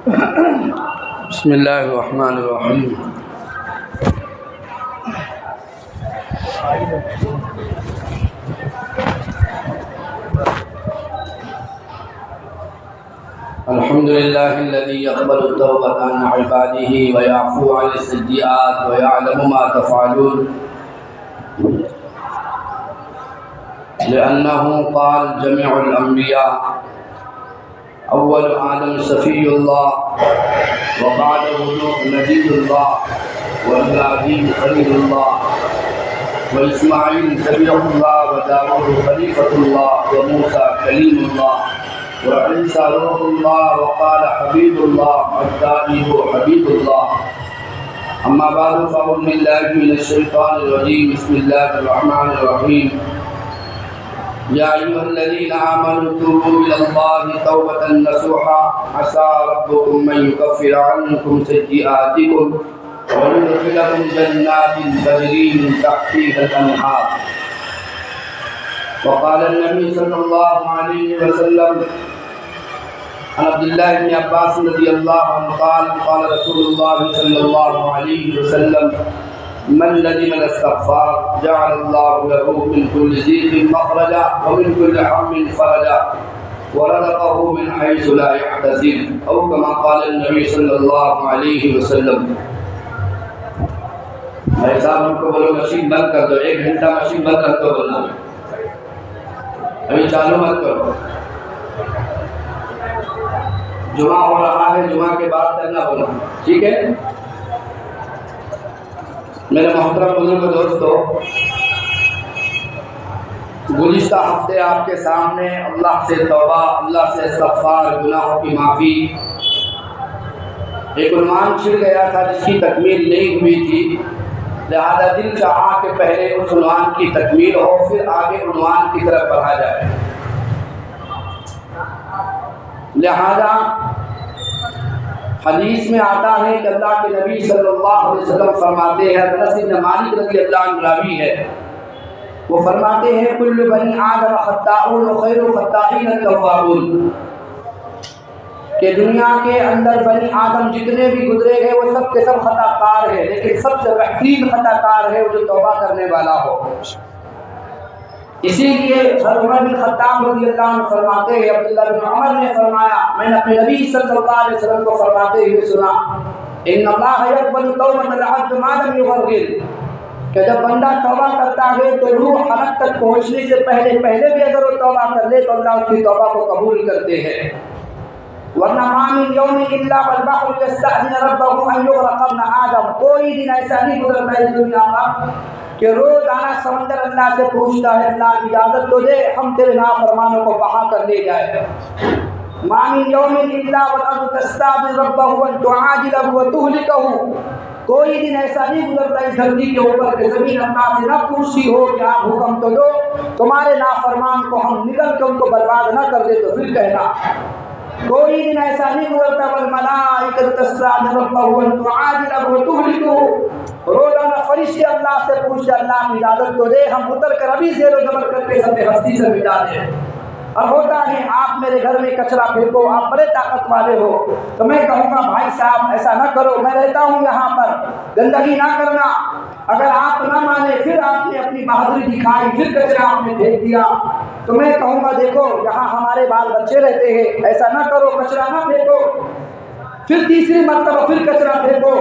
بسم اللہ الرحمن الرحیم۔ الحمد للہ الذی یقبل التوبۃ عن عبادہ ویعفو عن السیئات ویعلم ما تفعلون، لأنه قال جميع الأنبياء اول آدم صفی اللہ وبعدہ نوح نبی اللہ وابراہیم خلیل اللہ واسماعیل نبی اللہ وداؤد خلیفۃ اللہ وموسیٰ کلیم اللہ وعیسیٰ روح اللہ وقال حبیب اللہ والداعی حبیب اللہ۔ اما بعد فاعوذ باللہ من الشیطان الرجیم، بسم اللہ الرحمن الرحیم۔ یا ایھا الذین آمنوا توبوا الی اللہ توبۃ نصوحا عسى ربکم ان یکفر عنکم سیئاتکم ویدخلکم جنات تجری من تحتها الانہار۔ وقال النبی صلی اللہ علیہ وسلم عن عبد اللہ بن عباس رضی اللہ عنہ قال قال رسول اللہ صلی اللہ علیہ وسلم من لزم الاستغفار جعل الله له من كل ضيق مخرجا ومن كل هم فرجا ورزقه من حيث لا يحتسب او كما قال النبي صلى الله عليه وسلم۔ بھائی صاحب ہم کو بولو مشین بند کر دو، 1 گھنٹہ مشین بند رکھ دو، بولنا ابھی چالو مت کرو۔ جمعہ ہو رہا ہے، جمعہ کے بعد کرنا بولنا، ٹھیک ہے؟ میرے محترم بزرگ دوستو، گزشتہ ہفتے آپ کے سامنے اللہ سے توبہ، اللہ سے استغفار، گناہوں کی معافی ایک عنوان چھڑ گیا تھا جس کی تکمیل نہیں ہوئی تھی، لہذا دل چاہا کہ پہلے اس عنوان کی تکمیل ہو پھر آگے عنوان کی طرف بڑھا جائے۔ لہذا حدیث میں آتا ہے کہ اللہ کے نبی صلی اللہ علیہ وسلم فرماتے ہیں، انس بن مالک رضی اللہ عنہ راوی ہے، وہ فرماتے ہیں کل بنی آدم خطاؤون وخیر الخطائین التوابون، کہ دنیا کے اندر بنی آدم جتنے بھی گزرے ہیں وہ سب کے سب خطا کار ہیں، لیکن سب سے بہترین خطا کار ہے وہ جو توبہ کرنے والا ہو۔ اسی لیے حضرت عمر بن خطاب رضی اللہ عنہ فرماتے ہیں، عبداللہ بن عمر نے فرمایا، میں نے اپنے نبی صلی اللہ علیہ وسلم کو فرماتے ہوئے سنا، ان اللہ یقبل توبۃ العبد ما لم یغرغر، کہ جب بندہ توبہ کرتا ہے تو روح حلق تک پہنچنے سے پہلے بھی اگر وہ توبہ کر لے تو اللہ اس کی توبہ کو قبول کرتے ہیں۔ ورنہ ما من یوم الا والبحر یستأذن ربه ان یغرق ابن آدم، کوئی دن ایسا نہیں گزرتا اس دنیا کا کہ روزانہ سمندر اللہ سے پوچھتا ہے اللہ اجازت تو دے ہم تیرے نافرمانوں کو بہا کر لے جائے۔ ما من یوم الا والارض تستأذن ربه ان تعاجله وتهلكه، کوئی دن ایسا نہیں گزرتا اس دھرتی کے اوپر کہ زمین اللہ سے نہ پوچھتی ہو کہ آپ حکم تو دو تمہارے نافرمان کو ہم نکل کے ان کو برباد نہ کر دے، تو پھر کہنا۔ کوئی دن ایسا نہیں گزرتا والملائکۃ تستأذن ربها ان تعاجله وتهلكه، روزانہ فرشتے اللہ سے پوچھتے اللہ کی اجازت تو دے ہم اتر کر ابھی زیر و زبر کر کے سب ہستی سے مٹا دیں۔ اب ہوتا ہے آپ میرے گھر میں کچرا پھینکو، آپ بڑے طاقت والے ہو تو میں کہوں گا بھائی صاحب ایسا نہ کرو، میں رہتا ہوں یہاں پر، گندگی نہ کرنا۔ اگر آپ نہ مانے پھر آپ نے اپنی بہادری دکھائی پھر کچرا آپ نے پھینک دیا تو میں کہوں گا دیکھو یہاں ہمارے بال بچے رہتے ہیں، ایسا نہ کرو، کچرا نہ پھینکو۔ پھر تیسری مرتبہ پھر کچرا پھینکو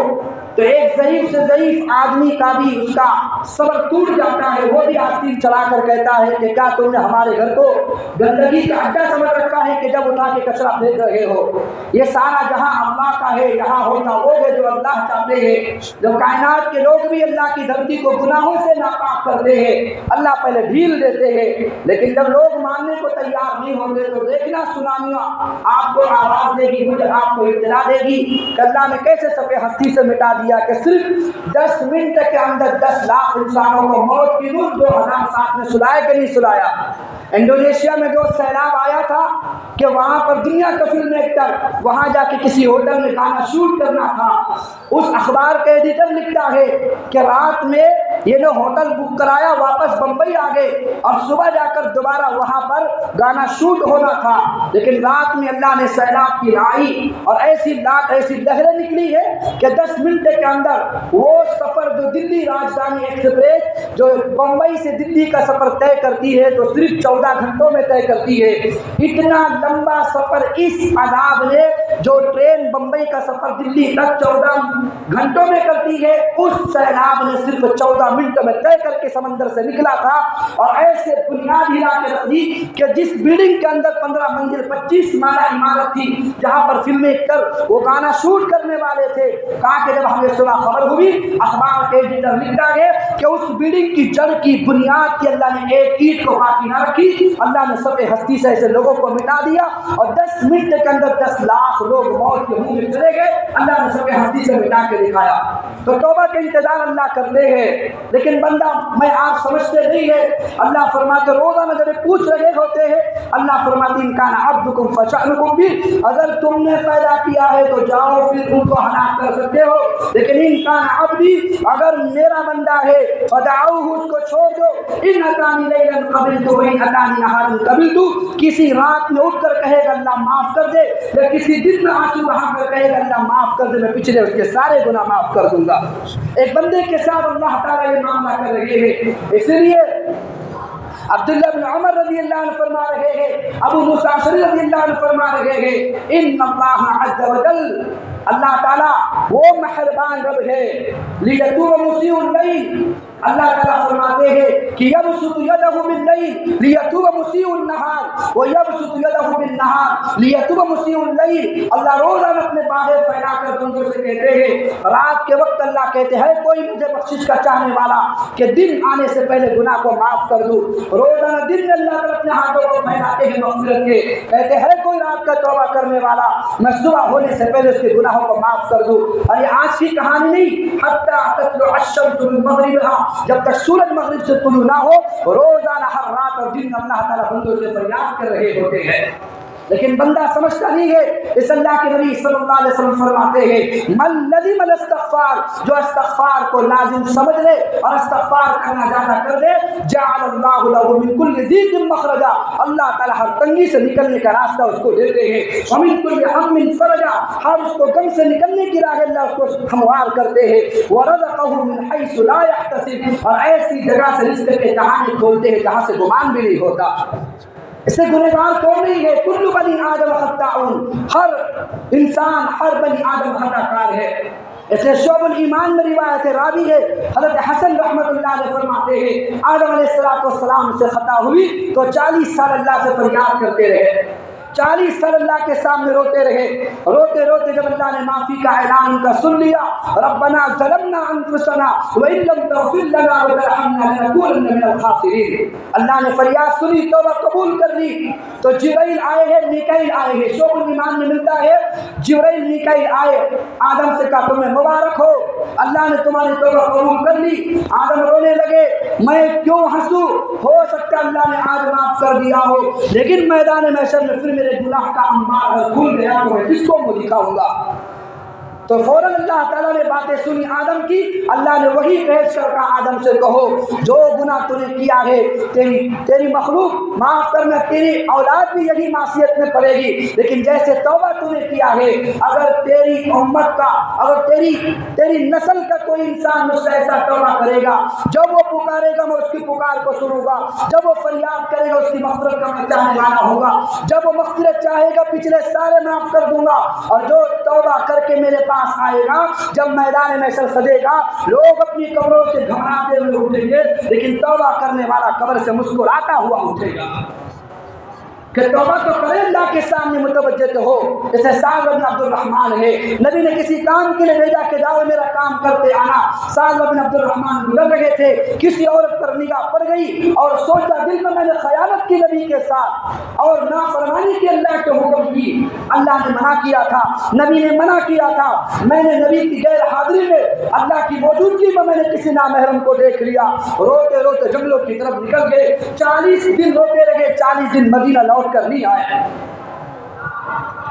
تو ایک ضعیف سے ضعیف آدمی کا بھی اس کا صبر ٹوٹ جاتا ہے، وہ بھی آستین چلا کر کہتا ہے کہ کیا تم نے ہمارے گھر کو گندگی کا اڈا سمجھ رکھا ہے کہ جب اٹھا کے کچرا پھینک رہے ہو؟ یہ سارا جہاں اللہ کا ہے، یہاں ہوتا وہ ہے جو اللہ چاہتے ہیں۔ جب کائنات کے لوگ بھی اللہ کی دھرتی کو گناہوں سے ناپاک کرتے ہیں، اللہ پہلے ڈھیل دیتے ہیں، لیکن جب لوگ ماننے کو تیار نہیں ہوتے تو دیکھنا سنامیاں آپ کو آواز دے گی، مجھے آپ کو اطلاع دے گی کہ اللہ نے کیسے سب ہستی سے مٹا دیا کہ صرف 10 منٹ کے اندر 10 لاکھ انسانوں کو موت کی روح 2007 میں سلایا کہ نہیں سلایا؟ انڈونیشیا میں جو سیلاب آیا تھا کہ وہاں پر دنیا کا فلم ایکٹر وہاں جا کے کسی ہوٹل میں گانا شوٹ کرنا تھا، اس اخبار کا ایڈیٹر لکھتا ہے کہ رات میں یہ جو ہوٹل بک کرایا واپس بمبئی آ گئے، اور صبح جا کر دوبارہ وہاں پر گانا شوٹ ہونا تھا، لیکن رات میں اللہ نے سیلاب کی لائی اور ایسی لہریں نکلی ہے کہ 10 منٹ کے اندر وہ سفر جو دلی راجدھانی ایکسپریس جو بمبئی سے دلی کا سفر طے کرتی ہے تو صرف 14 گھنٹوں میں طے کرتی ہے۔ اتنا لمبا سفر اس عذاب نے جو ٹرین بمبئی کا سفر دلی تک 14 گھنٹوں میں کرتی ہے، اس سیلاب نے صرف 14 منٹ میں طے کر کے سمندر سے نکلا تھا، اور ایسے بنیاد ہلا کے رکھ دی کہ جس بلڈنگ کے اندر 15 منزل 25 مالا عمارت تھی جہاں پر فلم ایکٹر وہ گانا شوٹ کرنے والے تھے، کہا کہ جب ہمیں صبح خبر ہوئی اخبار کے ایڈیٹر لکھا گیا کہ اس بلڈنگ کی جڑ کی بنیاد کی اللہ نے ایک اینٹ کو باقی نہ رکھی، اللہ نے سب ہستی سے ایسے لوگوں کو مٹا دیا، اور 10 منٹ کے اندر 10 لاکھ لوگ موت کے منہ میں چلے گئے، اللہ نے سب ہستی سے مٹا کے دکھایا۔ تو توبہ کا انتظار اللہ کرتے ہیں، لیکن بندہ میں آپ سمجھتے نہیں ہے، اللہ فرماتے روزانہ جب پوچھ رہے ہوتے ہیں، اللہ فرماتے ان کان عبدکم فشأنکم بھی، اگر تم نے پیدا کیا ہے تو جاؤ پھر ان کو ہلاک کر سکتے ہو، لیکن ان کان عبدی، اگر میرا بندہ ہے فدعوہ، اس کو چھوڑ دو، ان اتانی لیلا قبلت وان اتانی نہارا قبلت، کسی رات میں اٹھ کر کہے گا اللہ معاف کر دے، یا کسی دن میں آنسو بہا کر کہے گا اللہ معاف کر دے، میں پچھلے اس کے سارے گناہ معاف کر دوں گا۔ ایک بندے کے ساتھ اللہ تعالیٰ یہ معاملہ کر رہے ہیں، اس لیے عبداللہ بن عمر رضی اللہ عنہ فرما رہے ہیں، ابو موسیٰ اشعری رضی اللہ عنہ فرما رہے ہیں، ان اللہ عز وجل، اللہ تعالیٰ وہ مہربان رب ہے، لیتوب مسیء اللیل، اللہ تعالیٰ فرماتے ہیں کہ یبسط یدہ باللیل لیتوب مسیء النہار ویبسط یدہ بالنہار لیتوب مسیء اللیل، اللہ روزانہ اپنے باہیں پھیلا کر بندوں سے کہتے ہیں، رات کے وقت اللہ کہتے ہیں کوئی مجھے بخشش کا چاہنے والا کہ دن آنے سے پہلے گناہ کو معاف کر دوں، روزانہ دن میں اللہ تعالیٰ اپنے ہاتھوں کو پھیلاتے ہیں مغفرت کے، کہتے ہیں کوئی رات کا توبہ کرنے والا میں صبح ہونے سے پہلے اس کے گناہوں کو معاف کر دوں۔ اور یہ آج کی کہانی نہیں، حتی تطلع الشمس من مغربها، جب تک سورج مغرب سے طلوع نہ ہو، روزانہ ہر رات اور دن اللہ تعالیٰ بندوں سے فریاد کر رہے ہوتے ہیں، لیکن بندہ سمجھتا نہیں ہے۔ اس اللہ کے نبی صلی اللہ علیہ وسلم فرماتے ہیں من لزم الاستغفار، جو استغفار کو لازم سمجھ لے اور استغفار کرنا زیادہ کر دے، جعل اللہ له من كل ضيق مخرجا، اللہ تعالیٰ ہر تنگی سے نکلنے کا راستہ اس کو دیتے ہیں، ومن كل هم فرجا، ہر اس کو غم سے نکلنے کی راہ اللہ اس کو ہموار کرتے ہیں، ورزقه من حيث لا يحتسب، اور ایسی جگہ سے رزق کے دہانے کھولتے ہیں جہاں سے گمان بھی نہیں ہوتا۔ اس سے گنہگار کون نہیں ہے؟ کل بنی آدم خطاؤن، ہر انسان ہر بنی آدم خطا کار ہے۔ اس لیے شعب الایمان میں روایت راوی ہے، حضرت حسن رحمۃ اللہ علیہ فرماتے ہیں آدم علیہ السلام سے خطا ہوئی تو 40 سال اللہ سے فریاد کرتے رہے، 40 سال اللہ کے سامنے روتے رہے، روتے روتے جب اللہ نے معافی کا اعلان ان کا سن لیا، ربنا ظلمنا انفسنا وان لم تغفر لنا وترحمنا لنكونن من الخاسرین، اللہ نے فریاد سنی، توبہ قبول کر لی، تو جبرائیل آئے ہیں، میکائیل آئے ہیں، شعب الایمان میں ملتا ہے جبرائیل میکائیل آئے، آدم سے کہا تمہیں مبارک ہو، اللہ نے تمہاری توبہ قبول کر لی۔ آدم رونے لگے، میں کیوں ہنسوں، ہو سکتا اللہ نے آج معاف کر دیا ہو، لیکن میدان محشر میں پھر میرے گناہ کا انبار کھل گیا تو میں کس کو منہ دکھاؤں گا۔ تو فوراً اللہ تعالیٰ نے باتیں سنی آدم کی، اللہ نے وہی بھیج کر کہا آدم سے کہو جو گناہ تو نے کیا ہے تیری مخلوق معاف کرنا، تیری اولاد بھی یہی معصیت میں پڑے گی، لیکن جیسے توبہ تو نے کیا ہے، اگر تیری امت کا، اگر تیری نسل کا کوئی انسان مجھ سے ایسا توبہ کرے گا، جب وہ پکارے گا میں اس کی پکار کو سنوں گا، جب وہ فریاد کرے گا اس کی مغفرت کا میں چاہنے والا ہوگا، جب وہ مغفرت چاہے گا پچھلے سارے معاف کر دوں گا، اور جو توبہ کر کے میرے پاس آئے گا جب میدان محشر سجے گا لوگ اپنی قبروں سے گھبراتے ہوئے اٹھیں گے، لیکن توبہ کرنے والا قبر سے مسکراتا ہوا اٹھے گا۔ کہ توبہ تو کرے اللہ کے سامنے متوجہ تو ہو، جیسے سعد بن عبد الرحمن ہے، نبی نے کسی کام کے لیے بھیجا کہ جاؤ میرا کام کرتے آنا، سعد بن عبد الرحمن گزر رہے تھے، کسی عورت پر نگاہ پڑ گئی اور سوچا دل میں نے خیانت کی نبی کے ساتھ اور نافرمانی کی اللہ کے حکم کی، اللہ نے منع کیا تھا، نبی نے منع کیا تھا، میں نے نبی کی غیر حاضری میں اللہ کی موجودگی میں نے کسی نامحرم کو دیکھ لیا، روتے روتے جنگلوں کی طرف نکل گئے، 40 دن روتے رہے، 40 دن مدینہ لوٹ کر نہیں آئے۔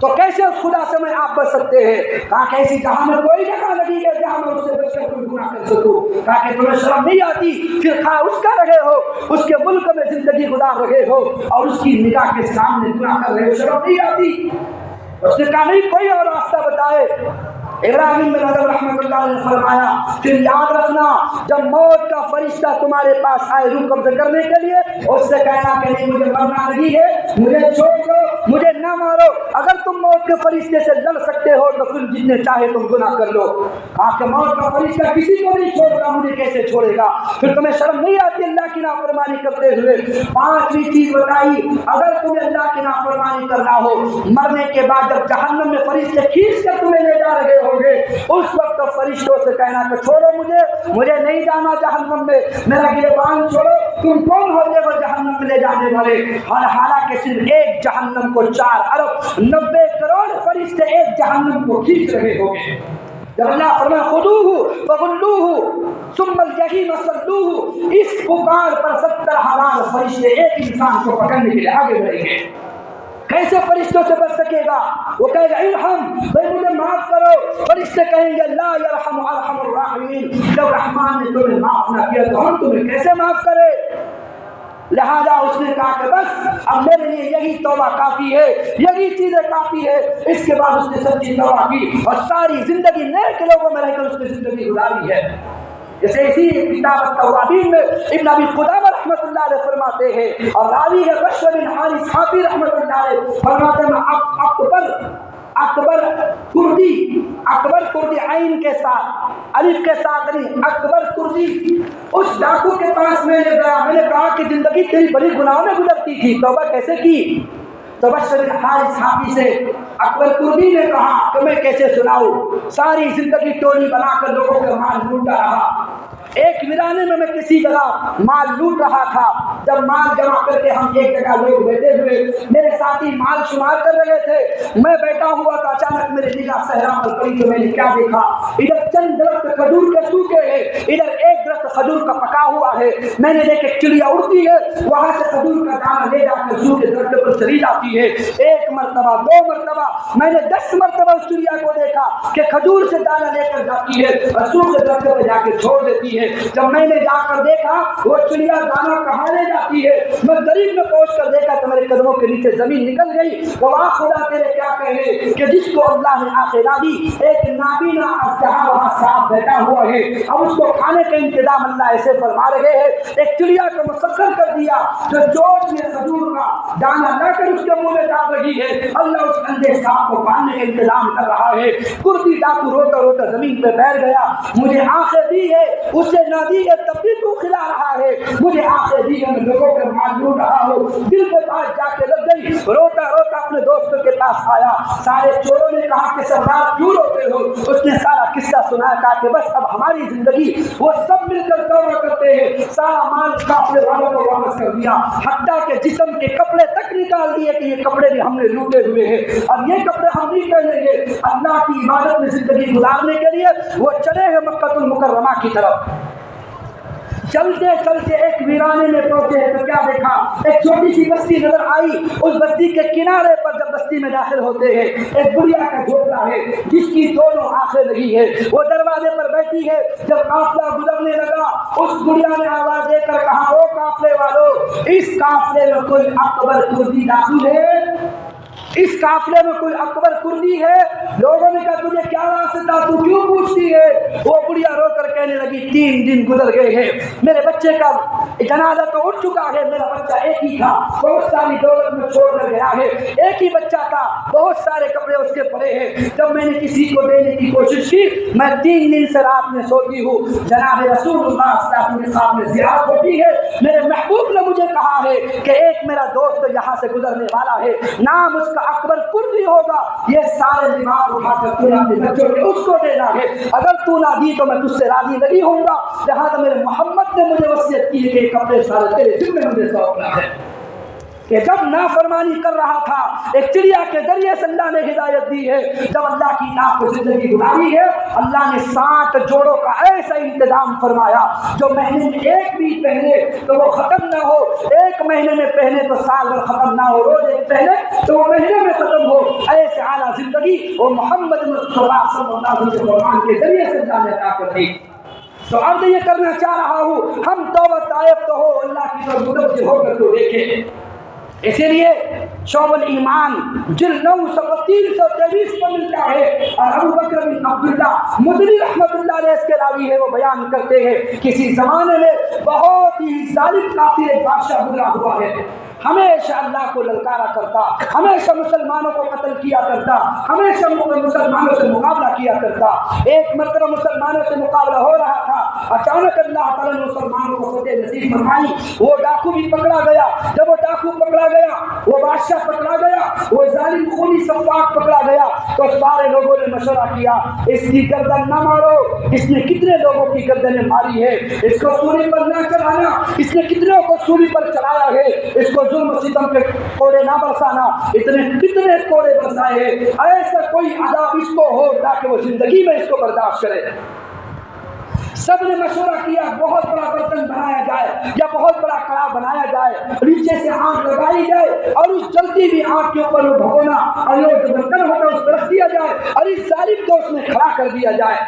تو کیسے اس خدا سے میں آپ بچ سکتے ہیں؟ کہا کہ ایسی جہاں میں کوئی جگہ نہیں ہے جہاں میں اس سے بچ کر کوئی گناہ کر سکوں۔ کہا کہ تمہیں شرم نہیں آتی؟ پھر خواہ اس کا رہے ہو، اس کے ملک میں زندگی گزار رہے ہو اور اس کی نگاہ کے سامنے گناہ کر رہے ہو، شرم نہیں آتی؟ اس نے کہا نہیں، کوئی اور راستہ بتائے۔ ابراہیم بن ادم رحمۃ اللہ نے فرمایا پھر یاد رکھنا جب موت کا فرشتہ تمہارے پاس آئے روح قبض کرنے کے لیے، اس سے کہنا کہ نہیں مجھے مرنا نہیں ہے، مجھے چھوڑ دو، مجھے نہ مارو، اگر تم موت کے فرشتے سے لڑ سکتے ہو تو پھر جتنے چاہے تم گناہ کر لو۔ آپ کہ موت کا فرشتہ کسی کو نہیں چھوڑتا، مجھے کیسے چھوڑے گا؟ پھر تمہیں شرم نہیں آتی اللہ کی نافرمانی کرتے ہوئے؟ پانچویں چیز بتائی، اگر تمہیں اللہ کی نافرمانی کرنا ہو، مرنے کے بعد جب جہنم میں فرشتے کھینچ کر تمہیں لے جا رہے ہوں گے، اس وقت فرشتوں سے کہنا کہ چھوڑو مجھے نہیں جانا جہنم میں، میرا گریبان چھوڑو، تم کون ہو جو جہنم میں لے جانے والے؟ اور حالانکہ صرف ایک جہنم کو 4 ارب 90 کروڑ فرشتے ایک جہنم کو کھینچ رہے ہوں گے۔ جب اللہ فرمایا خذوہ فغلوہ ثم الجحیم صلوہ، اس پکار پر 70,000 فرشتے ایک انسان کو پکڑنے کے لیے آگے بڑھیں گے۔ کیسے فرشتوں سے بچ سکے گا؟ وہ کہے گا ارحم، بھائی مجھے معاف کرو۔ فرشتے کہیں گے لا یرحم ارحم الراحمین، جب رحمان نے تمہیں معاف نہ کیا تو ہم تمہیں کیسے معاف کرے؟ لہذا اس نے کہا کہ بس اب میرے لیے یہی توبہ کافی ہے، یہی چیزیں کافی ہے۔ اس کے بعد اس نے سچی توبہ کی اور ساری زندگی نیک لوگوں میں رہ کر اس نے زندگی گزاری ہے۔ جیسے اسی کتاب التوابین میں ابن ابی قدامہ رحمۃ اللہ علیہ فرماتے ہیں، اور راوی ہے بشر بن حارث حافی رحمۃ اللہ علیہ فرماتے ہیں اکبر کردی عین کے ساتھ الف کے ساتھ نہیں، اکبر کردی، اس ڈاکو کے پاس میں نے گیا، میں نے کہا کہ زندگی تیری بڑی گناہوں میں گزرتی تھی، توبہ کیسے کی؟ تو بشر بن حارث حافی سے اکبر کردی نے کہا کہ میں کیسے سناؤں، ساری زندگی ٹولی بنا کر لوگوں کا مال لوٹا رہا، ایک ویرانے میں کسی جگہ مال لوٹ رہا تھا، جب مال جمع کر کے ہم ایک جگہ لوگ بیٹھے ہوئے، میرے ساتھی مال شمار کر رہے تھے، میں بیٹھا ہوا تھا، اچانک میرے نگاہ صحرا پر پڑی تو میں نے کیا دیکھا، ادھر چند درخت کھجور کے سوکھے ہیں، ادھر ایک درخت کھجور کا پکا ہوا ہے، میں نے دیکھا چڑیا اڑتی ہے، وہاں سے کھجور کا دانہ لے جا کر سوکھے درخت پر چلی جاتی ہے، ایک مرتبہ 2 مرتبہ میں نے 10 مرتبہ اس چڑیا کو دیکھا کہ کھجور سے دانہ لے کر جاتی ہے اور سوکھے درخت پہ جا کے چھوڑ دیتی ہے۔ جب میں نے جا کر دیکھا وہ چڑیا دانہ کہاں لے جاتی ہے، میں قریب میں پہنچ کر دیکھا تو میرے قدموں کے نیچے زمین نکل گئی۔ گواہ خدا تیرے کیا کہے کہ جس کو اللہ نے آنکھیں نہ دی، ایک نابینا اژدہا وہاں ساتھ بیٹھا ہوا ہے، اب اس کو کھانے کا انتظام اللہ ایسے فرما رہے ہیں، ایک چڑیا کو مسخر کر دیا جو چوٹ میں کھجور کا دانہ لا کر اس کے منہ میں ڈال رہی ہے، اللہ اس اندھے سانپ کو پالنے کا انتظام کر رہا ہے۔ کردی ڈاکو روتا روتا زمین پہ بیٹھ گیا، مجھے آنکھیں دی ہے اسے نہ دی ہے تب بھی تو کھلا رہا ہے، مجھے آنکھیں دی ہے میں لوگوں کے مال لوٹ رہا ہوں، دل کے پاس جا کے لگ گئی، روتا روتا اپنے دوستوں کے پاس آیا، سارے چوروں نے کہا کہ سردار کیوں روتے ہو؟ اس نے سارا قصہ سنایا، کہا کہ بس اب ہماری زندگی وہ سب مل کر توبہ کرتے ہیں، سارا مال قافلے والوں کو واپس کر دیا، حتیٰ کہ جسم کے کپڑے تک نکال دیے کہ یہ کپڑے بھی ہم نے لوٹے ہوئے ہیں، اب یہ کپڑے ہم نہیں پہنیں گے۔ اللہ کی عبادت میں زندگی گزارنے کے لیے وہ چلے ہیں مکہ المکرمہ کی طرف۔ چلتے چلتے ایک ویرانے میں پہنچے تو کیا دیکھا، ایک چھوٹی سی بستی نظر آئی، اس بستی کے کنارے پر جب بستی میں داخل ہوتے ہیں ایک بڑھیا کا جھوپڑا ہے جس کی دونوں آنکھیں لگی ہے، وہ دروازے پر بیٹھی ہے، جب قافلہ گزرنے لگا اس بڑھیا نے آواز دے کر کہا او قافلے والو، اس قافلے میں کوئی اکبر کردی داخل ہے، اس قافلے میں کوئی اکبر کردی ہے؟ لوگوں نے کہا تجھے کیا واسطہ، تو کیوں پوچھتی ہے؟ وہ بڑھیا رو کر کہنے لگی 3 دن گزر گئے ہیں، میرے بچے کا جنازہ تو اٹھ چکا ہے، میرا بچہ ایک ہی تھا، بہت ساری دولت میں چھوڑ کر گیا ہے، ایک ہی بچہ تھا، بہت سارے کپڑے اس کے پڑے ہیں، جب میں نے کسی کو دینے کی کوشش کی میں 3 دن سے رات میں سوتی ہوں، جناب رسول اللہ صلی اللہ علیہ وسلم نے زیارت ہوتی ہے، میرے محبوب نے مجھے کہا ہے کہ ایک میرا دوست یہاں سے گزرنے والا ہے، نام اس کا اکبر کردی ہوگا، یہ سارے دماغ اٹھا کر تو اپنے بچوں کے اس کو دینا ہے، اگر تو نہ دی تو میں تجھ سے راضی نہیں ہوں گا، لہٰذا میرے محمد نے مجھے وصیت کی ہے کہ کپڑے سارے تیرے ذمہ مجھے سونپنا ہے۔ کہ جب نافرمانی کر رہا تھا ایک چڑیا کے ذریعے سے اللہ نے ہدایت دی ہے، جب اللہ کی ناف کو زندگی گزاری ہے اللہ نے 60 جوڑوں کا ایسا انتظام فرمایا جو مہینے میں ایک بھی پہنے تو وہ ختم نہ ہو، ایک مہینے میں پہنے تو سال بھر ختم نہ ہو، روز ایک پہنے تو وہ مہینے میں ختم ہو، ایسے اعلیٰ زندگی وہ محمد مصطفیٰ صلی اللہ علیہ وسلم کے ذریعے سے اللہ نے عطا کر دی۔ تو عرض یہ کرنا چاہ رہا ہوں ہم توبہ طائب تو ہو، اللہ کی طرف متوجہ ہو کر تو دیکھیں۔ اسی لیے شعب الایمان جلد 9 صفحہ 323 پر ملتا ہے، اور ابو بکر بن عبداللہ مدنی رحمۃ اللہ علیہ اس کے راوی ہے، وہ بیان کرتے ہیں کسی زمانے میں بہت ہی ظالم کافر ایک بادشاہ گزرا ہوا ہے، ہمیشہ اللہ کو للکارا کرتا، ہمیشہ مسلمانوں کو قتل کیا کرتا، ہمیشہ مسلمانوں سے مقابلہ کیا کرتا۔ ایک مرتبہ مسلمانوں سے مقابلہ ہو رہا تھا، اچانک اللہ تعالیٰ نے مسلمانوں کو فتح نصیب فرمائی، وہ ڈاکو بھی پکڑا گیا، جب وہ ڈاکو پکڑا گیا، وہ بادشاہ پکڑا گیا، وہ ظالم خونی سفاک پکڑا گیا، تو سارے لوگوں نے مشورہ کیا اس کی گردن نہ مارو، اس نے کتنے لوگوں کی گردنیں ماری ہے، اس کو سولی پر نہ چڑھانا، اس نے کتنے کو سولی پر چڑھایا ہے، اس کو ظلم و ستم کے کوڑے نہ برسانا، اتنے کتنے کوڑے برسائے ہیں، ایسا کوئی عذاب اس کو ہو تاکہ وہ زندگی میں اس کو برداشت کرے۔ سب نے مشورہ کیا بہت بڑا برتن بنایا جائے یا بہت بڑا کڑا بنایا جائے، نیچے سے آنکھ لگائی جائے اور اس جلتی بھی آنکھ کے اوپر وہ بھگونا اور یہ جو برتن ہوتا ہے اس پر رکھ دیا جائے اور اس ظالم کو اس میں کھڑا کر دیا جائے۔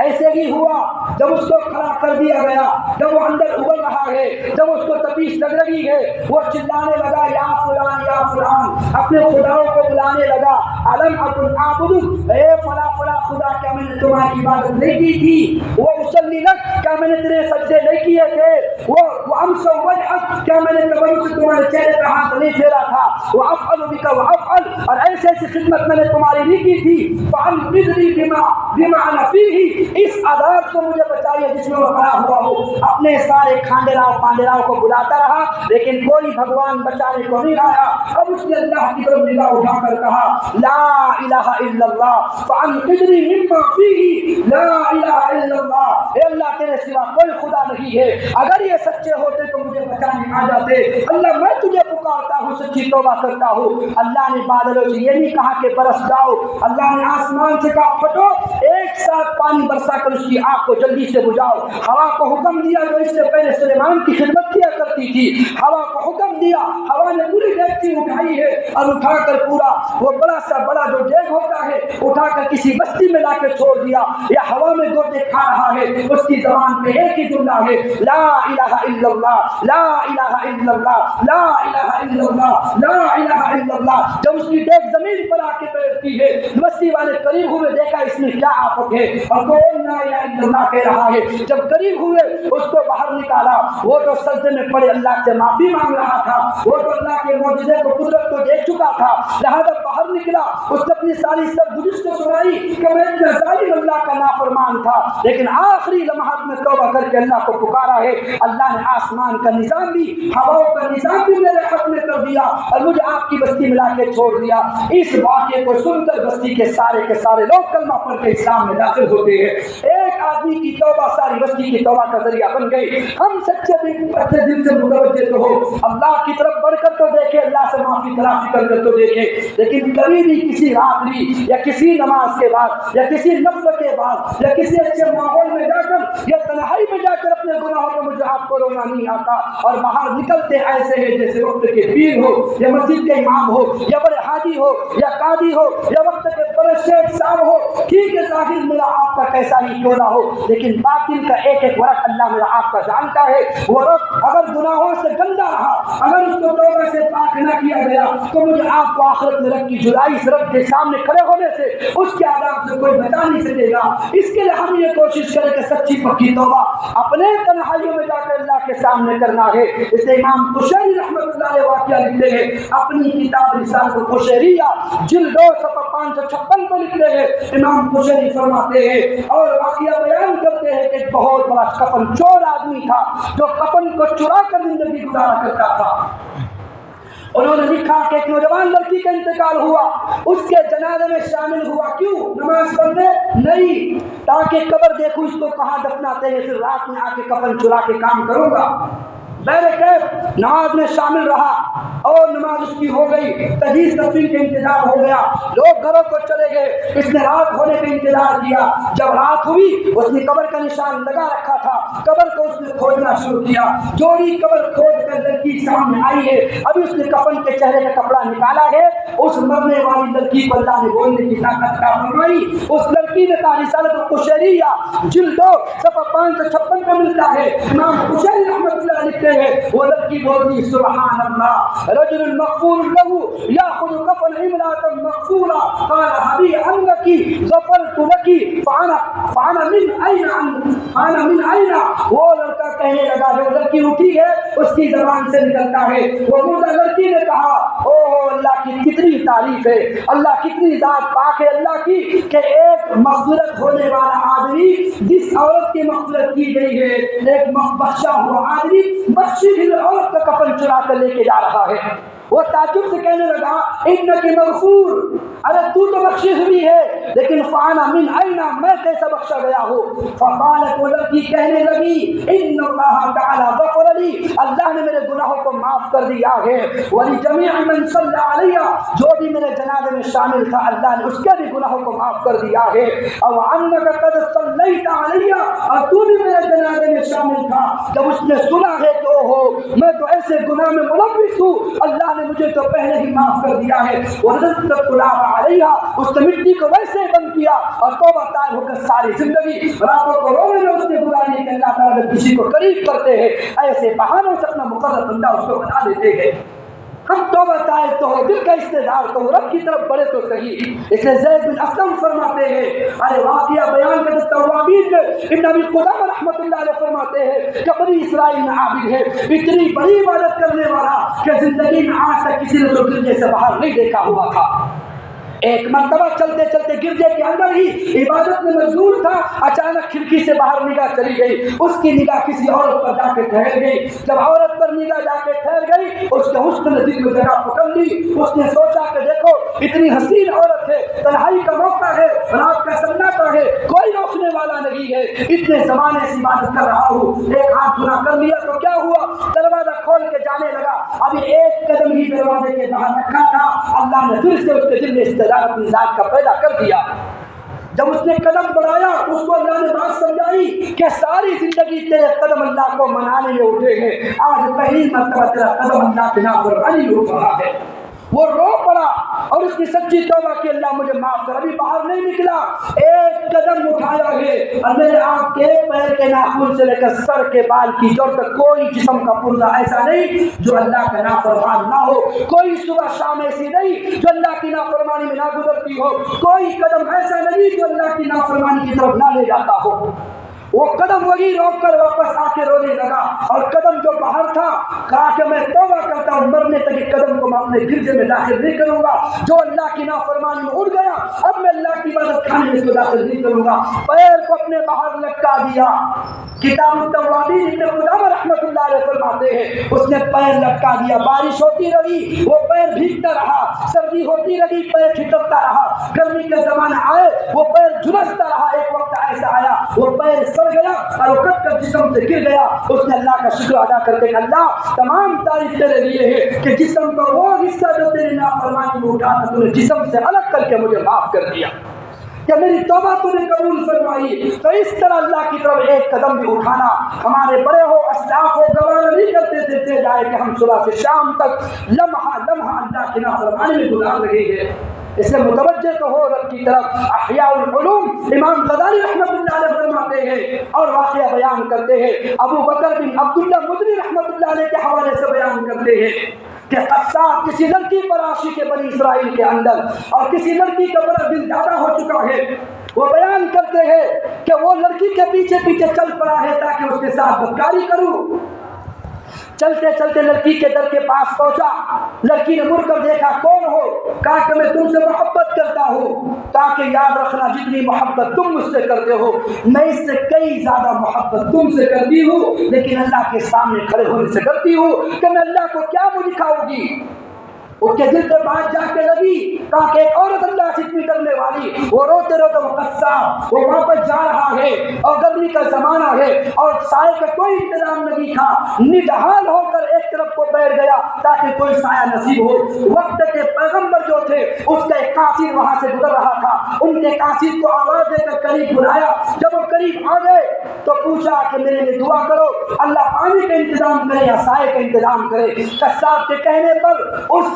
ایسے ہی ہوا، جب اس کو کھڑا کر دیا گیا، جب وہ اندر ابل رہا ہے، جب اس کو تپیش لگ رہی ہے، وہ چلانے لگا یا فلان یا فلان، اپنے خداؤں کو بلانے لگا، علم اکن اعبدک، اے فلا فلا خدا کیا میں نے تمہاری عبادت نہیں کی تھی، وہ مسلی کیا میں نے تیرے سجدے نہیں کیے تھے، وہ امسو وجہک کیا میں نے تبرک سے تمہارے چہرے پہ ہاتھ نہیں پھیرا تھا، وہ افعل بک و افعل، اور ایسے ایسی خدمت میں نے تمہاری نہیں کی تھی، فانقذنی بما انا فیہ، اس عذاب سے مجھے بچائیے جس میں وہ کھڑا ہوا ہو۔ اپنے سارے کھانڈیراؤ پانڈیراؤ کو بلاتا رہا لیکن کوئی بھگوان بچانے کو نہیں آیا۔ اب اس نے اللہ کی طرف نگاہ اٹھا کر کہا لا الہ الا اللہ فانقذنی مما فیہ، لا الہ الا اللہ، اے اللہ تیرے سوا کوئی خدا نہیں ہے، اگر یہ سچے ہوتے تو مجھے بچانے آ جاتے، اللہ میں تجھے پکارتا ہوں، سچی توبہ کرتا ہوں۔ اللہ نے بادلوں سے یہ نہیں کہا کہ برس جاؤ، اللہ نے آسمان سے کہا پھٹو، ایک ساتھ پانی برسا کر اس کی آگ کو جلدی سے بجھاؤ۔ ہوا کو حکم دیا جو اس سے پہلے سلیمان کی خدمت کیا کرتی تھی، ہوا کو حکم دیا، ہوا نے پوری ڈیگچی اٹھائی ہے اور اٹھا کر پورا وہ بڑا سا بڑا جو ڈیگ ہوتا ہے اٹھا کر کسی بستی میں لا کے چھوڑ دیا، یا ہوا میں گوتے کھا رہا ہے، اس کی زبان پہ ایک ہی جملہ ہے لا الہ الا اللہ، لا الہ الا اللہ، لا الہ الا اللہ، لا الہ الا اللہ۔ جب اس کی ڈیگ زمین پر آ کے بیٹھتی ہے، بستی والے قریب ہوئے، دیکھا اس میں کیا آفت ہے اور کون لا الہ الا اللہ کہہ رہا ہے، جب قریب ہوئے اس کو باہر نکالا، وہ تو سجدے میں پڑے اللہ سے معافی مانگ رہا تھا، وہ تو اللہ کے معجزے کو قدرت کو دیکھ چکا تھا، لہذا باہر نکلا، اس نے اپنی ساری سب گزشت کو سنائی کہ میں اتنا ظالم اللہ کا نافرمان تھا، لیکن آخری لمحات میں توبہ کر کے اللہ کو پکارا ہے، اللہ نے آسمان کا نظام بھی ہواؤں کا نظام بھی میرے حق میں کر دیا اور مجھے آپ کی بستی میں لا کے چھوڑ دیا۔ اس واقعے کو سن کر بستی کے سارے لوگ کلمہ پڑھ کے اسلام میں داخل ہوتے ہیں۔ ایک آدمی کی توبہ ساری بستی کی توبہ کا ذریعہ بن گئی۔ ہم سچے دل سے متوجہ تو ہو، اللہ کی طرف بڑھ کر تو دیکھے، اللہ سے معافی تلافی کر کر تو دیکھے، لیکن کبھی بھی کسی راتری یا کسی نماز کے بعد یا کسی نفل کے بعد یا کسی اچھے ماحول میں جا کر یا تنہائی میں جا کر اپنے گناہوں کو مجھے آپ کو رونا نہیں آتا، اور باہر نکلتے ایسے ہیں جیسے وقت کے پیر ہو یا مسجد کے امام ہو یا بڑے حاجی ہو یا قاضی ہو یا وقت کے بڑے شیخ صاحب ہو۔ ٹھیک ہے ظاہر میرا آپ کا کیسا ہی کیوں نہ ہو، لیکن باطن کا ایک ایک ورق اللہ میرا آپ کا جانتا ہے۔ وہ رخ اگر گناہوں سے گندا رہا، اگر اس کو توبہ سے پاک نہ کیا گیا تو مجھے آپ کو آخرت میں رب کی جدائی سے، رب کے سامنے کھڑے ہونے سے، اس کے عذاب سے کوئی بچا نہیں سکے گا۔ اس کے لیے ہم یہ کوشش کریں کہ سچی پکی توبہ اپنے تنہائیوں میں جا کر اللہ کے سامنے کرنا ہے۔ اس لیے امام قشیری رحمۃ اللہ علیہ واقعہ لکھتے ہیں اپنی کتاب رسالۃ القشیریہ جلد 2 صفحہ 556 پر لکھتے ہیں، امام قشیری فرماتے ہیں اور واقعہ بیان کرتے ہیں کہ ایک بہت بڑا کفن چور آدمی تھا جو کفن کو چرا کر زندگی گزارا کرتا تھا۔ انہوں نے لکھا کہ ایک نوجوان لڑکی کا انتقال ہوا، اس کے جنازے میں شامل ہوا، کیوں؟ نماز پڑھنے نہیں، تاکہ قبر دیکھوں اس کو کہاں دفناتے ہیں، پھر رات میں آ کے کفن چرا کے کام کروں گا۔ بہر کیف نماز میں شامل رہا اور نماز اس کی ہو گئی، تجہیز تدفین کا انتظار ہو گیا، لوگ گھروں کو چلے گئے، اس نے رات ہونے کا انتظار کیا۔ جب رات ہوئی اس نے قبر کا نشان لگا رکھا تھا، قبر کو اس نے کھودنا شروع کیا، جو ہی قبر کھود کر لڑکی سامنے آئی ہے، ابھی اس نے کفن کے چہرے کا کپڑا نکالا ہے، اس مرنے والی لڑکی کو اللہ نے بولنے کی طاقت عطا فرمائی۔ اس لڑکی نے کہا رسالۃ القشیریہ جلد 2 صفحہ 556 پہ ملتا ہے، امام قشیری رحمۃ اللہ لکھتے ہیں وہ لڑکی بولتی سبحان اللہ رجل مغفور له ياخذ كفن امراه مغفورا قال ابي انك غفرت لك فانا من اين وہ لڑکا کہنے لگا، جو لڑکی اٹھی ہے اس کی زبان سے نکلتا ہے، وہ مردہ لڑکی نے کہا او اللہ کی کتنی تعریف ہے، اللہ کتنی ذات پاک ہے اللہ کی کہ ایک مغفرت ہونے والا آدمی جس عورت کی مغفرت کی گئی ہے، ایک بخشا ہوا آدمی بخشی ہوئی عورت کا کفن چرا کر لے کے جا رہا ہے۔ وہ تعجب سے کہنے لگا انک مغفور، ارے تو بخشی ہوئی ہے، لیکن فانا من این، میں کیسا بخشا گیا ہوں؟ فقالت، وہ لڑکی کہنے لگی ان اللہ تعالی غفر لی، اللہ نے میرے گناہوں کو معاف کر دیا ہے، ولجمیع من صلی علیہ، جو بھی میرے جنازے میں شامل تھا اللہ نے اس کے بھی گناہوں کو معاف کر دیا ہے، او انک قد صلیت علیہ، اور تو بھی میرے جنازے میں شامل تھا۔ جب اس نے سنا ہے کہ اوہو میں تو ایسے گناہ میں ملوث ہوں، اللہ نے مجھے تو پہلے ہی معاف کر دیا ہے، وَرَدَدْتَ التُّرَابَ عَلَيْهَا، اس نے مٹی کو ویسے بند کیا اور توبہ طائب ہو کر ساری زندگی راتوں کو رونے میں اس نے گزاری کہ اللہ تعالیٰ جب کسی کو قریب کرتے ہیں ایسے بہانوں سے اپنا مقرر بندہ اس کو بنا دیتے ہیں۔ ہم توبہ طائب تو ہو، دل کا استعدار تو ہو، رب کی طرف بڑھے تو صحیح۔ اس لیے زید بن اسلم فرماتے ہیں، ارے واقعہ بیان کرتے توابین میں ابن ابی قدامہ رحمۃ اللہ علیہ فرماتے ہیں کہ بنی اسرائیل میں عابد ہے، اتنی بڑی عبادت کرنے والا کہ زندگی میں آج تک کسی نے تو گرجے سے باہر نہیں دیکھا ہوا تھا۔ ایک مرتبہ چلتے چلتے گرجے کے اندر ہی عبادت میں مشغول تھا، اچانک کھڑکی سے باہر نگاہ چلی گئی، اس کی نگاہ کسی عورت پر جا کے ٹھہر گئی۔ جب عورت پر نگاہ جا کے ٹھہر گئی اس کے حسن نے دل میں جگہ پکڑ لی، اس نے سوچا کہ دیکھو اتنی حسین عورت ہے، تنہائی کا موقع ہے، رات کا سناٹا ہے، کوئی روکنے والا نہیں ہے، اتنے زمانے سے عبادت کر رہا ہوں، ایک ہاتھ گناہ کر لیا تو کیا ہوا؟ دروازہ کھول کے جانے لگا، ابھی ایک قدم ہی دروازے کے باہر رکھا تھا، اللہ نے پھر سے اس کے دل میں اپنی ذات کا پیدا کر دیا۔ جب اس نے قدم بڑھایا اس کو اللہ نے بات سمجھائی کہ ساری زندگی تیرے قدم اللہ کو منانے میں اٹھے ہیں، آج پہلی مرتبہ تیرا قدم اللہ کے نافرمانی میں اٹھ رہا ہے۔ وہ رو پڑا اور اس کی سچی توبہ کی اللہ مجھے معاف کر، ابھی باہر نہیں نکلا، ایک قدم اٹھایا ہے اور میرے آپ کے پیر کے ناخن سے لے کر سر کے بال کی جڑ تک کوئی جسم کا پرزہ ایسا نہیں جو اللہ کا نافرمان نہ ہو، کوئی صبح شام ایسی نہیں جو اللہ کی نافرمانی میں نہ گزرتی ہو، کوئی قدم ایسا نہیں جو اللہ کی نافرمانی کی طرف نہ لے جاتا ہو۔ وہ قدم وہی روک کر واپس آ کے رونے لگا، اور قدم جو باہر تھا کہا کہ میں توبہ کرتا ہوں، مرنے تک اس قدم کو میں اپنے گرجے میں داخل نہیں کروں گا، جو اللہ کی نافرمانی میں اڑ گیا اب میں اللہ کی عبادت خانے میں اس کو داخل نہیں کروں گا، پیر کو اپنے باہر لٹکا دیا۔ کتاب التوابین ابن قدامہ رحمۃ اللہ علیہ فرماتے ہیں اس نے پیر لٹکا دیا، بارش ہوتی رہی وہ پیر بھیگتا رہا، سردی ہوتی رہی پیر ٹھٹکتا رہا، گرمی کا زمانہ آئے وہ پیر جھلستا رہا، ایک وقت ایسا آیا وہ پیر سڑ گیا اور وہ کٹ کر جسم سے گر گیا۔ اس نے اللہ کا شکر ادا کرتے کہ اللہ تمام تعریف تیرے لیے ہے کہ جسم کا وہ حصہ جو تیری نافرمانی میں اٹھا تھا تو نے جسم سے الگ کر کے مجھے معاف کر دیا، کہ میری توبہ تو نے قبول فرمائی۔ تو اس طرح اللہ کی طرف ایک قدم بھی اٹھانا ہمارے بڑے ہو اسلاف ہو گوارا نہیں کرتے تھے جائے کہ ہم صبح سے شام تک لمحہ لمحہ اللہ کی نافرمانی میں گزار رہے ہیں۔ اس سے متوجہ تو ہو رب کی طرف۔ احیاء العلوم امام غزالی رحمۃ اللہ علیہ فرماتے ہیں اور واقعہ بیان کرتے ہیں، ابو بکر بن عبداللہ مدنی رحمۃ اللہ علیہ کے حوالے سے بیان کرتے ہیں کہ قصاب کسی لڑکی پر عاشق کے بنی اسرائیل کے اندر، اور کسی لڑکی کا بڑا دل زیادہ ہو چکا ہے، وہ بیان کرتے ہیں کہ وہ لڑکی کے پیچھے پیچھے چل پڑا ہے تاکہ اس کے ساتھ بدکاری کروں۔ چلتے چلتے لڑکی کے در کے پاس پہنچا، لڑکی نے مڑ کر دیکھا کون ہو؟ کہا کہ میں تم سے محبت کرتا ہوں، تاکہ یاد رکھنا جتنی محبت تم مجھ سے کرتے ہو میں اس سے کئی زیادہ محبت تم سے کرتی ہوں، لیکن اللہ کے سامنے کھڑے ہونے سے کرتی ہوں کہ میں اللہ کو کیا منہ دکھاؤں گی۔ اس کے دل پہ بات جا کے لگی، کہا کہ ایک عورت اللہ سے اتنی ڈرنے والی، وہ روتے روتے وہ قصاب وہ واپس جا رہا ہے اور گرمی کا زمانہ ہے اور سائے کا کوئی انتظام نہیں تھا، نڈھال ہو کر ایک طرف کو بیٹھ گیا تاکہ کوئی سایہ نصیب ہو۔ وقت کے پیغمبر جو تھے اس کا ایک قاصد وہاں سے گزر رہا تھا، ان کے قاصد کو آواز دے کر قریب بلایا۔ جب وہ قریب آ گئے تو پوچھا کہ میرے لیے دعا کرو، اللہ پانی کا انتظام کرے یا سائے کا انتظام کرے۔ قصاب کے کہنے پر اس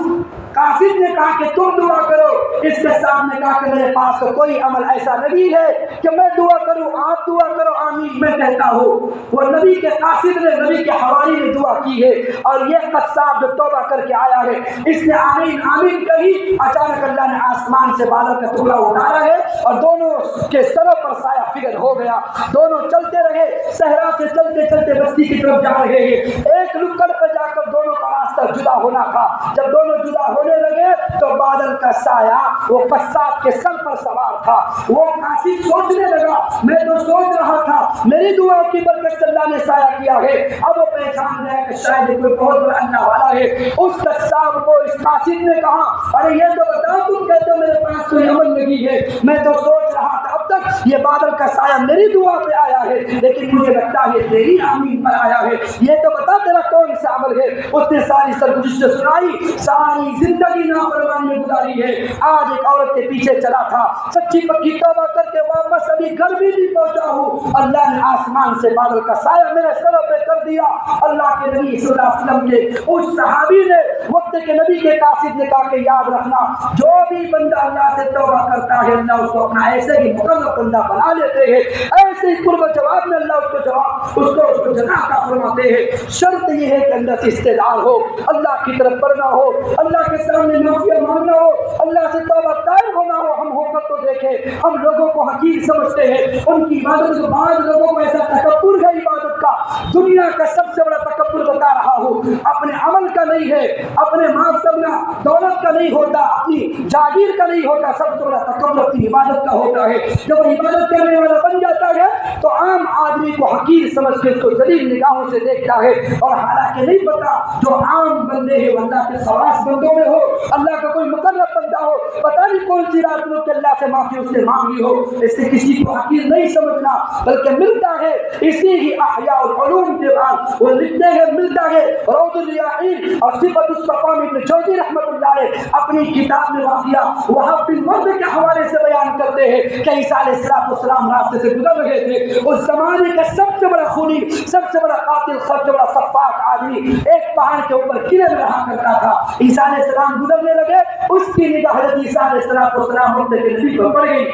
قاصد نے کہا کہ تم دعا کرو۔ اس قصاب نے کہا کہ میرے پاس تو کوئی عمل ایسا نہیں ہے کہ میں دعا کروں، آپ دعا کرو آمین میں کہتا ہوں۔ وہ نبی کے قاصد نے، نبی کے حوالی نے دعا کی ہے، اور یہ قصاب جو توبہ کر کے آیا ہے اس نے آمین آمین کہی۔ اچانک اللہ نے آسمان سے بادل کا ٹکڑا اٹھایا ہے اور دونوں کے سروں پر سایہ فگن ہو گیا۔ دونوں چلتے رہے، صحرا سے چلتے چلتے بستی کی طرف جا رہے ہیں۔ ایک نکڑ پہ جا کر دونوں کا راستہ جدا ہونا تھا۔ جب دونوں جدا ہونے لگے تو بادل کا سایہ وہ قصاب کے سر پر سوار تھا۔ وہ قاصد سوچنے لگا میں تو سوچ رہا تھا میری دعا کی برکت سے اللہ نے سایہ کیا ہے، اب وہ پہچان گیا کہ شاید کوئی بہت بڑا اللہ والا ہے۔ اس قصاب کو اس قاصد نے کہا ارے یہ تو بتا تم کہتے ہو میرے پاس کوئی عمل نہیں ہے، میں تو سوچ رہا تھا اب تک یہ بادل کا سایہ میری دعا پہ آیا ہے لیکن مجھے لگتا ہے تیری آمین پر آیا ہے، یہ تو بتا تیرا کون سا عمل ہے۔ اس نے ساری سرگزشت سنائی، ساری زندگی نافرمانی میں گزاری ہے، آج ایک عورت کے پیچھے چلا تھا، سچی پکی توبہ کر کے واپس ابھی گھر بھی نہیں پہنچا ہوں، اللہ نے آسمان سے بادل کا سایہ میرے سروں پہ کر دیا۔ اللہ کے نبی صلی اللہ علیہ وسلم کے اس صحابی نے وقت کے نبی کے قاصد نے کہا کہ یاد رکھنا جو بھی بندہ اللہ سے توبہ کرتا ہے اللہ اس کو اپنا ایسے ہی مقرب بندہ بنا لیتے ہیں، ایسے ہی قرب جواب میں اللہ اس کو جزا عطا فرماتے ہیں۔ شرط یہ ہے کہ اندر سے استعداد ہو، اللہ کی طرف پڑھنا ہو، اللہ کے سامنے معافی مانگنا ہو، اللہ سے توبہ طائب ہونا ہو۔ ہم ہو کر تو دیکھیں ہم لوگوں کو حقیر سمجھتے ہیں، ان کی عبادت کو بعض لوگوں کو ایسا تکبر ہے عبادت کا، دنیا کا سب سے بڑا تکبر بتا رہا ہوں، اپنے عمل کا نہیں ہے، اپنے معاف کرنا دولت کا نہیں ہوتا، اپنی جاگیر کا نہیں ہوتا، سب سے بڑا تکبر اپنی عبادت کا ہوتا ہے۔ جب عبادت کرنے والا بن جاتا ہے تو عام آدمی کو حقیر سمجھ کے اس کو ذلیل نگاہوں سے دیکھتا ہے، اور حالانکہ نہیں پتا جو عام بندے ہیں وہ اللہ کے خواص بندوں میں ہو، اللہ کا کوئی مقرب بندہ ہو، پتہ نہیں کون سی رات میں اللہ سے معافی اس سے مانگی ہو، اس سے کسی کو حقیر نہیں سمجھنا بلکہ ملتا ہے۔ اسی ہی احیاء العلوم کے بعد وہ لکھتے ہیں ملتا ہے روض الریاحین اور صفت الصفا میں ابن جوزی رحمۃ اللہ علیہ اپنی کتاب میں واقعہ وہاب بن مرد کے حوالے سے بیان کرتے ہیں کہ عیسیٰ علیہ السلام راستے سے گزر رہے تھے، اس زمانے کا سب سے بڑا خونی، سب سے بڑا قاتل، سب سے بڑا سفاک آدمی ایک پہاڑ کے اوپر قلعے میں رہا کرتا تھا۔ عیسیٰ علیہ السلام گزرنے لگے، اس کی نگاہ حضرت عیسیٰ علیہ السلام مرد کے نبی پر پڑ گئی،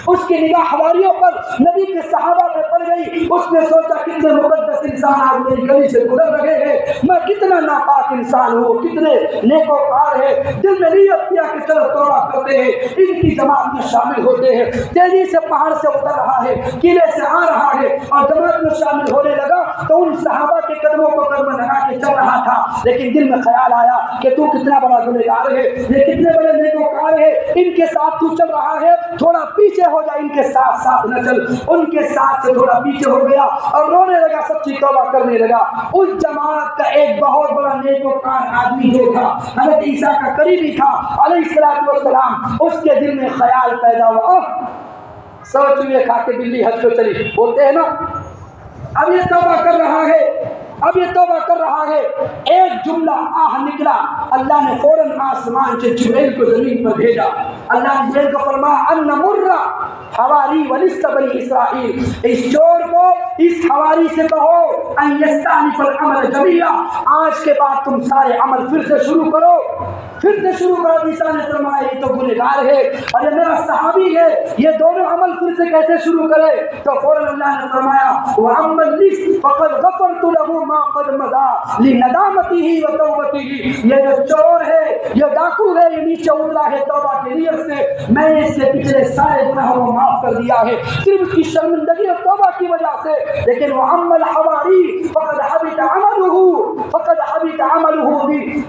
اس کی نگاہ حواریوں پر، نبی کے صحابہ پر پڑ گئی۔ اس نے سوچا کتنے مقدس انسان آج میری گلی سے گزر رہے ہیں، میں کتنا ناپاک انسان ہوں، کتنے نیکوکار ہے، دل میں نیت کیا کہ چلو توبہ کرتے ہیں، ان کی جماعت میں شامل ہوتے ہیں۔ تیزی سے پہاڑ سے اتر رہا ہے، قلعے سے آ رہا ہے اور جماعت میں شامل ہونے لگا تو ان صحابہ کے قدموں کو قدم لگا کے چل رہا تھا، لیکن دل میں خیال آیا کہ تو کتنا بڑا گنہگار ہے، یہ کتنے بڑے نیکوکار ہے، ان کے ساتھ تو چل رہا ہے، تھوڑا پیچھے ہو جا، ان کے ساتھ ساتھ نہ چل۔ ان کے ساتھ سے تھوڑا پیچھے ہو گیا اور رونے لگا، سچی توبہ کرنے لگا۔ اس جماعت کا ایک بہت بڑا نیکوکار آدمی جو تھا حضرت عیسیٰ کا قریبی تھا علیہ السلام، اس کے دل میں خیال پیدا ہوا، سوچ لیے کھا کے بلی حج کو چلی، بولتے ہیں نا، اب یہ توبہ کر رہا ہے، اب یہ توبہ کر رہا ہے، ایک جملہ آہ نکلا، اللہ نے فوراً آسمان سے جبریل کو زمین پر بھیجا۔ اللہ نے جبریل کو فرمایا ان مرہ حواری ولست بنی اسرائیل، اس چور کو اس حواری سے کہو ان یستانف العمل جمیعا، آج کے بعد تم سارے عمل پھر سے شروع کرو، پھر سے شروع کرو۔ عیسیٰ نے فرمایا یہ تو گنہگار ہے اور یہ میرا صحابی ہے، یہ دونوں عمل پھر سے کیسے شروع کرے؟ تو فوراً اللہ نے فرمایا وَأَمَّا اللِّصُ فَقَدْ غَفَرْتُ لَهُ مَا قَدْ مَضَىٰ لِنَدَامَتِهِ وَتَوْبَتِهِ، یہ جو چور ہے، یہ ڈاکو ہے، یہ نیچے اترا ہے توبہ کی نیت سے، میں نے اس کے پچھلے سارے گناہوں کو معاف کر دیا ہے صرف اس کی شرمندگی اور توبہ کی وجہ سے۔ لیکن وَأَمَّا الْحَوَارِي فَقَدْ حَبِطَ عَمَلُهُ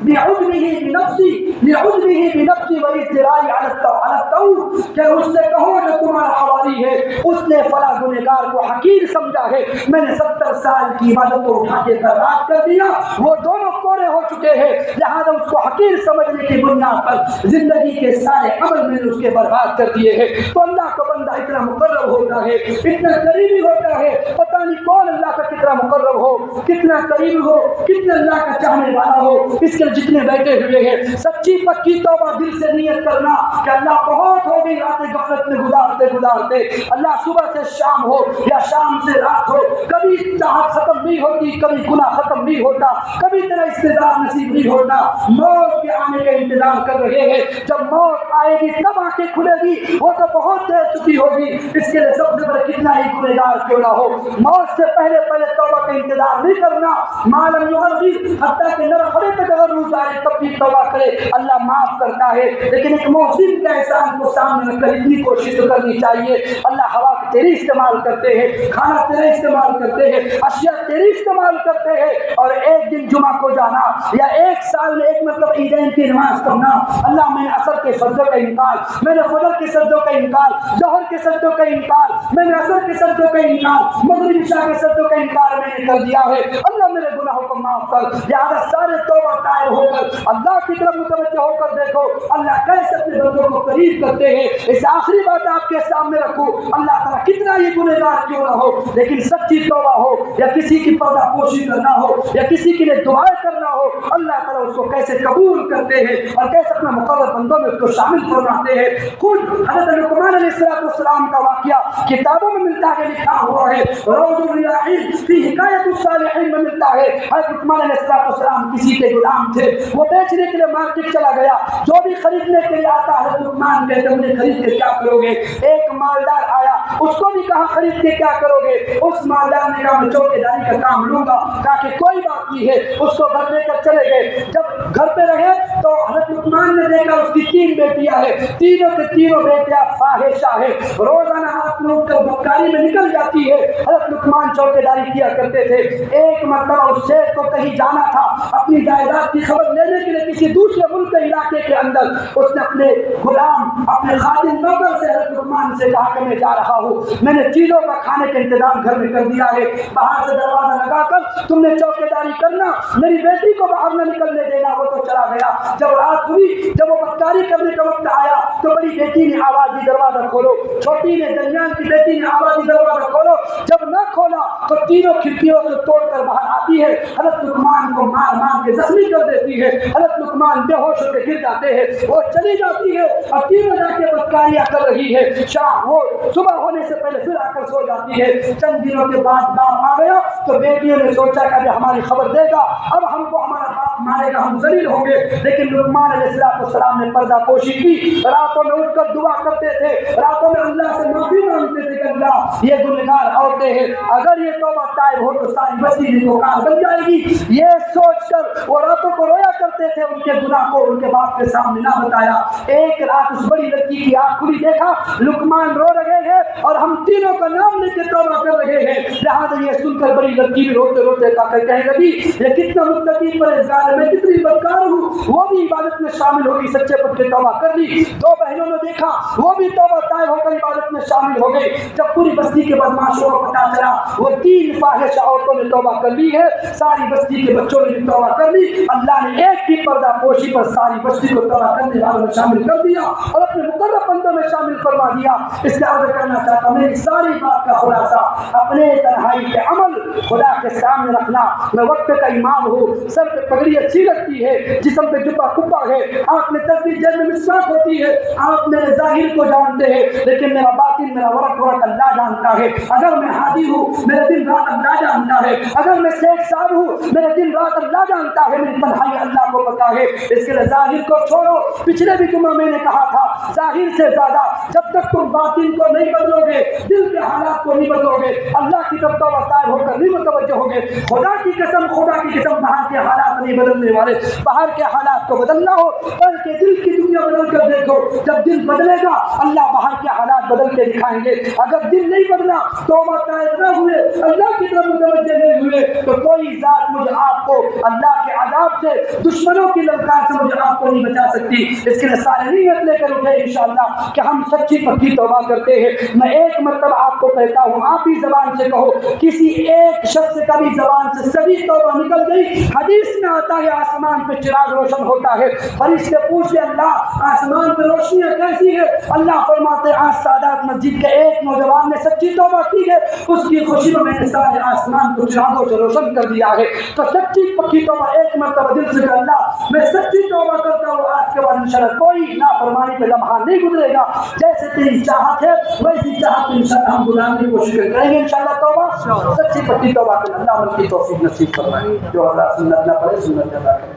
بِعُجْبِهِ بِنَفْسِهِ بِنَفْسِهِ وَإِصْرَارِهِ عَلَى التَّوْبَةِ، کہ اس سے کہو جو تمہارا حواری ہے اس نے فلاں گنہگار کو حقیر سمجھا ہے، میں نے 70 سال کی عبادت کو اٹھا کے برباد کر دیا، وہ دونوں کوڑے ہو چکے ہیں، لہذا اس کو حقیر سمجھنے کی بنیاد پر زندگی کے سارے عمل میں نے اس کے برباد کر دیے ہیں۔ تو اللہ اللہ کا بندہ اتنا مقرب ہوتا ہے، اتنا قریبی ہوتا ہے، پتہ نہیں کون اللہ کا کتنا مقرب ہو، کتنا قریب ہو، کتنا اللہ کا چاہنے والا ہو۔ اس کے جتنے بیٹھے ہوئے ہیں سچی پکی توبہ دل سے نیت کرنا کہ اللہ بہت ہو گئی راتیں غفلت میں گزارتے گزارتے، اللہ صبح سے شام ہو یا شام سے رات ہو، کبھی چاہت ختم نہیں ہوتی، کبھی گناہ ختم نہیں ہوتا، کبھی تیرا استعداد نصیب نہیں ہوتا۔ موت کے آنے کا انتظار کر رہے ہیں، جب موت آئے گی تب آنکھیں کھلے گی، وہ تو بہت دیر چکی ہوگی۔ اس کے لیے سب سے بڑے کتنا ہی گنہگار کیوں نہ ہو، موت سے پہلے توبہ کا انتظار نہیں کرنا۔ معلوم یغرغر، حتیٰ کہ نرخڑے تک اگر روز آئے تب بھی توبہ کرے، اللہ معاف کرتا ہے۔ لیکن ایک محسن کا احسان کو سامنے رکھ کر اتنی کوشش تو کرنی چاہیے، اللہ ہوا تیری استعمال کرتے ہیں، کھانا تیرے استعمال کرتے ہیں، اشیاء تیری استعمال کرتے ہیں، اور ایک دن جمعہ کو جانا یا ایک سال میں ایک مطلب عیدین کی نماز پڑھنا، اللہ میں نے عصر کے سجدوں کا انکار، میں نے فجر کے سجدوں کا انکار، ظہر کے سجدوں کا انکار، میں نے عصر کے سجدوں کا انکار، مغرب عشاء کے سجدوں کا انکار میں نے کر دیا ہے، اللہ میرے گناہوں کو معاف کر۔ لہٰذا سارے توبہ طائب ہو کر اللہ کی طرف متوجہ ہو کر دیکھو اللہ کیسے اپنے بندوں کو قریب کرتے ہیں۔ اس آخری بات آپ کے سامنے رکھو، اللہ تعالیٰ کتنا ہی گنہگار کیوں نہ ہو، لیکن سچی توبہ ہو یا کسی کی پردہ پوشی کرنا ہو یا کسی کے لیے دعائیں کرنا ہو، اللہ تعالیٰ اس کو کیسے قبول کرتے ہیں اور کیسے اپنے مقرر بندوں میں اس کو شامل فرماتے ہیں۔ خود حضرت لقمان علیہ السلام کا واقعہ کتابوں میں ملتا ہے، لکھا ہوا ہے، روض الریاحین فی حکایت الصالحین میں ملتا ہے۔ حضرت لقمان علیہ السلام کسی کے غلام تھے، وہ بیچنے کے لیے مارکیٹ چلا گیا، جو بھی خریدنے کے لیے آتا حضرت لقمان کہتے مجھے خرید کے کیا کرو گے؟ ایک مالدار آیا، اس کو بھی کہا خرید کے کیا کرو گے؟ اس مالدار نے کہا میں چوکے داری کا کام لوں گا۔ کہا کہ کوئی بات نہیں ہے، اس کو گھر لے کر چلے گئے۔ جب گھر پہ رہے تو حضرت لقمان نے دیکھا اس کی 3 بیٹیاں ہیں، تینوں کے تینوں بیٹیاں فاحشہ ہیں، روزانہ ہاتھ میں اٹھ کر بدکاری میں نکل جاتی ہے۔ حضرت لقمان چوکے داری کیا کرتے تھے۔ ایک مرتبہ اس شیخ کو کہیں جانا تھا اپنی جائیداد کی خبر لینے کے لیے کسی دوسرے ملک کے علاقے کے اندر، اس نے اپنے غلام اپنے خادم نوکر سے حضرت لقمان سے کہا کہ میں جا رہا ہوں، میں نے چیزوں کا کھانے کا انتظام گھر میں کر دیا ہے، باہر سے دروازہ لگا کر تم نے چوکے داری کرنا، میری بیٹی کو باہر نہ نکلنے دینا۔ وہ تو چلا گیا۔ جب رات ہوئی، جب وہ بدکاری کرنے کا وقت آیا تو بڑی بیٹی نے آواز دی دروازہ کھولو، چھوٹی نے درمیان کی بیٹی نے آواز دی دروازہ کھولو۔ جب نہ کھولا تو تینوں کھڑکیوں سے توڑ کر باہر آتی ہے، حضرت لقمان کو مار مار کے زخمی کر دیتی ہے۔ حضرت لقمان بے ہوش ہو کے گر جاتے ہیں، وہ چلی جاتی ہے اور تینوں جا کے بدکاریاں کر رہی ہے۔ شام وہ صبح ہونے سے پہلے پھر آ کر سو جاتی ہے۔ چند دنوں کے بعد باپ آ گیا تو بیٹیوں نے سوچا کہ ابھی ہماری خبر دے گا، اب ہم کو ہمارا باپ مارے گا، ہم ذلیل ہوں گے۔ لیکن لقمان علیہ السلام نے پردہ پوشی کی، راتوں میں اٹھ کر دعا کرتے تھے، راتوں میں اللہ سے معافی مانگتے تھے کہ اللہ یہ گنہگار عورتیں ہیں، اگر یہ توبہ طائب ہو تو ساری بستی نیکوکار بن جائے گی۔ یہ سوچ کر وہ راتوں کو رویا کرتے تھے، ان کے گناہ کو ان کے باپ کے سامنے نہ بتایا۔ ایک رات اس بڑی لڑکی کی آنکھ کھلی، دیکھا لقمان رو رہے ہیں اور ہم تینوں کا نام لے کے توبہ کر رہے ہیں۔ لہٰذا یہ سن کر بڑی لڑکی بھی روتے روتے کہنے لگی یہ کتنا متقی پرہیزگار ہے، میں کتنی بدکار ہوں، وہ بھی عبادت میں شامل ہوگی، سچے پکے توبہ کر لی۔ 2 بہنوں نے دیکھا، وہ بھی توبہ طائب ہو کر عبادت میں شامل ہو گئی۔ جب پوری بستی کے بدماشوں کو پتہ چلا وہ 3 فاحشہ عورتوں نے توبہ کر لی ہے، ساری بستی کے بچوں نے بھی توبہ کر لی، اللہ نے ایک کی پردہ پوشی پر ساری بستی کو توبہ کرنے والوں میں شامل کر دیا اور اپنے مقرب بندوں میں شامل فرما دیا۔ اس لیے عرض کرنا چاہتا ہوں، میری ساری بات کا خلاصہ اپنے تنہائی کے عمل خدا کے سامنے رکھنا۔ میں وقت کا امام ہوں، سر پہ پگڑی اچھی لگتی ہے، جسم پہ جبہ کپا ہے، آنکھ میں تصویر جیب میں مسواک ہوتی ہے، آپ میرے ظاہر کو جانتے ہیں لیکن میرا باطن میرا ورق اللہ جانتا ہے۔ اگر میں ہادی ہوں میرے دن رات اللہ جانتا ہے، اگر میں شیخ صاحب ہوں میرے دن رات اللہ جانتا ہے، میری تنہائی اللہ کو پتا ہے۔ اس کے لیے ظاہر کو چھوڑو، پچھلے بھی جمعہ میں نے کہا تھا ظاہر سے زیادہ جب تک تم باطن کو نہیں بدلو گے، دل کے حالات کو نہیں بدلو گے، اللہ کی طرف توبہ طائب ہو کر نہیں متوجہ ہوگے۔ خدا کی قسم باہر کے حالات نہیں بدلنے والے، باہر کے حالات کو بدلنا ہو بلکہ دل کی دنیا بدل کر دیکھو، جب دل بدلے گا اللہ باہر کے حالات بدل کے دکھائیں گے۔ اگر دل نہیں بدلا، توبہ طائب نہ ہوئے، اللہ کی طرف متوجہ نہیں ہوئے تو کوئی ذات مجھے آپ کو اللہ کے عذاب سے، دشمنوں کی للکار سے مجھے آپ کو نہیں بچا سکتی۔ اس کے لیے سارے نیت لے کر اٹھے انشاءاللہ کہ ہم سچی پکی توبہ کرتے ہیں۔ میں ایک مرتبہ آپ کو کہتا ہوں، آپ ہی زبان سے کہو، کسی ایک شخص کا بھی زبان سے صحیح توبہ نکل گئی، حدیث میں آتا ہے آسمان پہ چراغ روشن ہوتا ہے، فرشتے پوچھتے اللہ آسمان پہ روشنیاں کیسی ہے؟ اللہ فرماتے آج سادات مسجد کے ایک نوجوان نے سچی توبہ کی ہے، اس کی خوشی میں نے سارے آسمان کو چراغوں سے روشن کر دیا ہے۔ تو سچی پکی توبہ ایک مرتبہ دل سے کہ اللہ میں سچی توبہ کرتا ہوں، آج کے بعد انشاءاللہ کوئی نافرمانی پہ لمحہ نہیں گزرے گا، جیسے تیری چاہت ہے ویسی چاہت انشاءاللہ ہم گزارنے کی کوشش کریں گے انشاءاللہ توبہ، سچی پکی توبہ کریں۔ اللہ عمل کی توفیق نصیب فرمائے، جو اللہ سنت نہ پڑے سنت ادا کرے۔